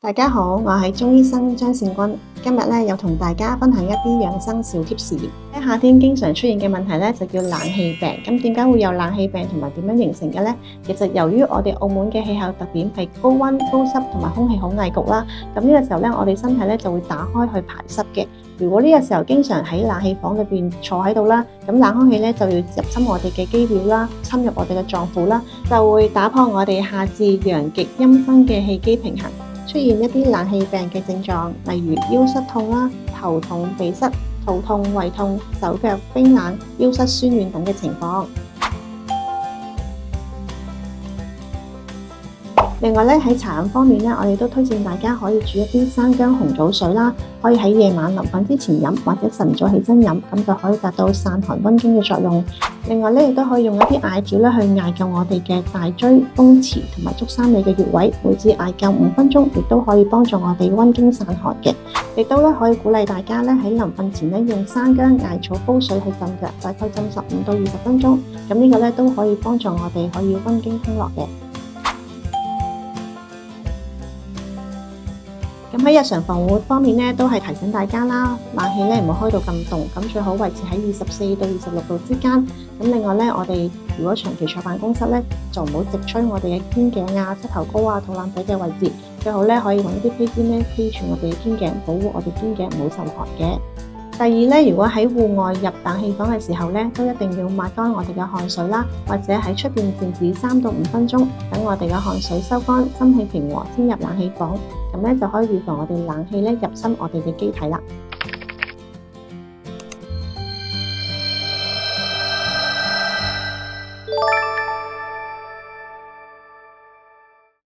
大家好，我係中醫生張善君。今日咧又同大家分享一啲養生小貼士。喺夏天經常出現嘅問題咧就叫冷氣病。咁點解會有冷氣病同埋點樣形成嘅呢？其實由於我哋澳門嘅氣候特點係高溫、高濕同埋空氣好翳焗啦。咁呢個時候咧，我哋身體咧就會打開去排濕嘅。如果呢個時候經常喺冷氣房裏邊坐喺度啦，咁冷空氣咧就要入侵我哋嘅肌表啦，侵入我哋嘅臟腑啦，就會打破我哋夏至陽極陰生嘅氣機平衡。出現一啲冷氣病嘅症狀，例如腰膝痛啦、頭痛、鼻塞、肚痛、胃痛、手腳冰冷、腰膝酸軟等嘅情況。另外咧喺茶飲方面咧，我哋都推薦大家可以煮一啲生薑紅棗水啦，可以喺夜晚臨瞓之前飲，或者晨早起身飲，咁就可以達到散寒溫經嘅作用。另外咧，亦都可以用一啲艾條咧去艾灸我哋嘅大椎、風池同埋足三里嘅穴位，每次艾灸5分鐘，亦都可以幫助我哋溫經散寒嘅。亦都咧可以鼓勵大家咧喺臨瞓前咧用生薑艾草煲水去浸腳，大概浸15到20分鐘。咁呢個咧都可以幫助我哋可以溫經通絡嘅。咁喺日常防護方面咧，都係提醒大家啦，冷氣咧唔好開到咁凍，咁最好維持喺24到26度之間。咁另外咧，我哋如果長期坐辦公室咧，就唔好直吹我哋嘅肩頸啊、膝頭哥啊、肚腩仔嘅位置，最好咧可以揾一啲披肩咧披住我哋嘅肩頸，保護我哋肩頸唔好受寒嘅。第二咧，如果喺戶外入冷氣房嘅時候咧，都一定要抹乾我哋嘅汗水啦，或者喺出邊靜止3到5分鐘，等我哋嘅汗水收乾，心氣平和先入冷氣房，咁咧就可以預防我哋冷氣咧入侵我哋嘅機體啦。